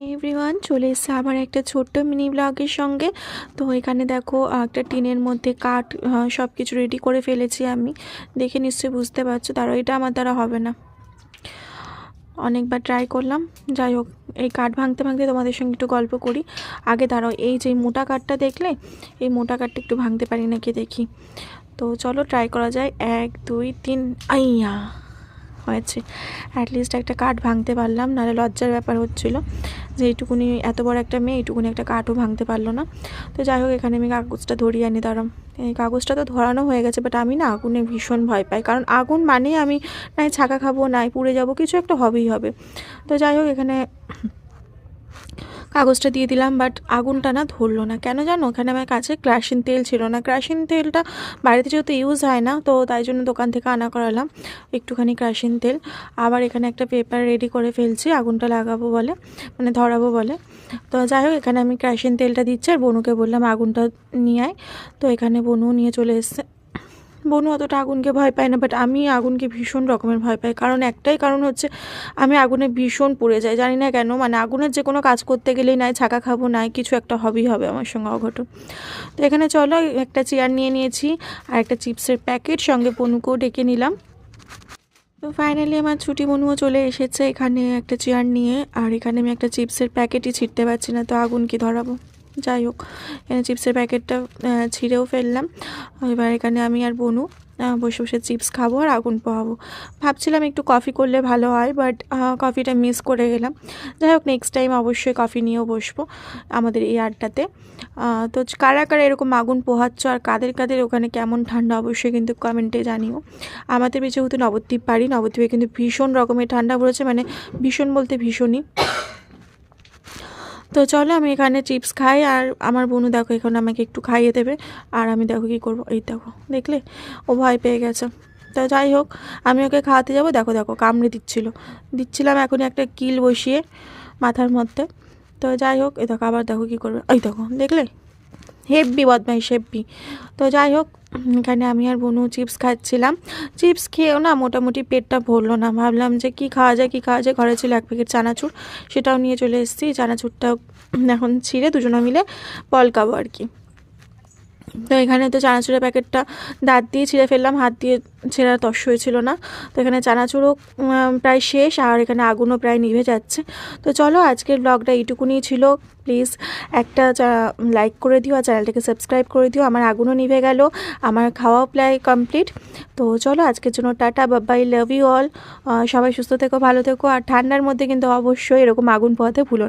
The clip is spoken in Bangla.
এভরিওয়ান, চলে এসেছে আবার একটা ছোট্ট মিনি ব্লগের সঙ্গে। তো এখানে দেখো একটা টিনের মধ্যে কাঠ সব কিছু রেডি করে ফেলেছি আমি। দেখে নিশ্চয়ই বুঝতে পারছো, তারও এটা আমার দ্বারা হবে না, অনেকবার ট্রাই করলাম। যাই হোক, এই কাঠ ভাঙতে ভাঙতে তোমাদের সঙ্গে একটু গল্প করি। আগে দাঁড়াও, এই যে মোটা কাঠটা দেখলে, এই মোটা কাঠটা একটু ভাঙতে পারি নাকি দেখি। তো চলো ট্রাই করা যায়। 1 2 3, আইয়া হয়েছে। অ্যাটলিস্ট একটা কাঠ ভাঙতে পারলাম, নাহলে লজ্জার ব্যাপার হচ্ছিল যে এইটুকুনি, এত বড় একটা মেয়ে এইটুকুনি একটা কাঠও ভাঙতে পারলো না। তো যাই হোক, এখানে আমি কাগজটা ধরিয়ে আনি। দাঁড়াম, এই কাগজটা তো ধরানো হয়ে গেছে, বাট আমি না আগুনে ভীষণ ভয় পাই, কারণ আগুন মানেই আমি নাই ছাকা খাবো, নাই পুড়ে যাব, কিছু একটা হবেই হবে। তো যাই হোক, এখানে কাগজটা দিয়ে দিলাম, বাট আগুনটা না ধরলো না কেন জানো। ওখানে আমার কাছে কেরোসিন তেল ছিল না। কেরোসিন তেলটা বাড়িতে যেহেতু ইউজ হয় না, তো তাই জন্য দোকান থেকে আনা করালাম একটুখানি কেরোসিন তেল। আবার এখানে একটা পেপার রেডি করে ফেলছি আগুনটা লাগাবো বলে, মানে ধরাবো বলে। তো যাই হোক, এখানে আমি কেরোসিন তেলটা দিচ্ছি আর বনুকে বললাম আগুনটা নিয়ে আয়। তো এখানে বনু নিয়ে চলে এসছে। বনু অতটা আগুনকে ভয় পায় না, বাট আমি আগুনকে ভীষণ রকমের ভয় পাই। কারণ একটাই কারণ হচ্ছে, আমি আগুনে ভীষণ পুড়ে যাই, জানি না কেন। মানে আগুনের যে কোনো কাজ করতে গেলেই নাই ছাকা খাবো, নাই কিছু একটা হবেই হবে আমার সঙ্গে অঘটন। তো এখানে চলো, একটা চেয়ার নিয়ে নিয়েছি আর একটা চিপসের প্যাকেট, সঙ্গে বনুকেও ডেকে নিলাম। তো ফাইনালি আমার ছুটি বনুও চলে এসেছে এখানে একটা চেয়ার নিয়ে। আর এখানে আমি একটা চিপসের প্যাকেটই ছিঁড়তে পারছি না, তো আগুন কি ধরাবো। যাই হোক, এখানে চিপসের প্যাকেটটা ছিঁড়েও ফেললাম। এবার এখানে আমি আর বনু বসে বসে চিপস খাবো আর আগুন পোহাবো। ভাবছিলাম একটু কফি করলে ভালো হয়, বাট কফিটা মিস করে গেলাম। যাই হোক, নেক্সট টাইম অবশ্যই কফি নিয়েও বসবো আমাদের এই আড্ডাতে। তো কারা কারা এরকম আগুন পোহাচ্ছ আর কাদের কাদের ওখানে কেমন ঠান্ডা, অবশ্যই কিন্তু কমেন্টে জানিও। আমাদের যেহেতু নবদ্বীপ পারি, নবদ্বীপে কিন্তু ভীষণ রকমের ঠান্ডা পড়েছে, মানে ভীষণ বলতে ভীষণই। তো চলো, আমি এখানে চিপস খাই আর আমার বোনু দেখো এখন আমাকে একটু খাইয়ে দেবে। আর আমি দেখো কী করবো, এই দেখো দেখলে, ও ভয় পেয়ে গেছে। তো যাই হোক, আমি ওকে খাওয়াতে যাবো, দেখো দেখো কামড়ে দিচ্ছিলাম এখনই একটা কিল বসিয়ে মাথার মধ্যে। তো যাই হোক, এ দেখো আবার দেখো কী করবে, এই দেখো দেখলে, হেব্বি বদমাইশ হেব্বি। তো যাই হোক, এখানে আমি আর বনু চিপস খাচ্ছিলাম। চিপস খেয়েও না মোটামুটি পেটটা ভরলো না। ভাবলাম যে কী খাওয়া যায় কী খাওয়া যায়, ঘরে ছিল 1 প্যাকেট চানাচুর, সেটাও নিয়ে চলে এসেছি। চানাচুরটাও এখন ছিঁড়ে দুজনে মিলে পলকাবো আর কি। তো এখানে তো চানাচুরের প্যাকেটটা দাঁত দিয়ে ছিঁড়ে ফেললাম, হাত দিয়ে ছেঁড়া তস হয়েছিল না। তো এখানে চানাচুরও প্রায় শেষ, আর এখানে আগুনও প্রায় নিভে যাচ্ছে। তো চলো, আজকের ব্লগটা এইটুকুনি ছিল। প্লিজ একটা লাইক করে দিও আর চ্যানেলটাকে সাবস্ক্রাইব করে দিও। আমার আগুনও নিভে গেল, আমার খাওয়াও প্রায় কমপ্লিট। তো চলো, আজকের জন্য tata, bye, love you all. সবাই সুস্থ থেকো, ভালো থেকো, আর ঠান্ডার মধ্যে কিন্তু অবশ্যই এরকম আগুন পোহাতে ভুলো না।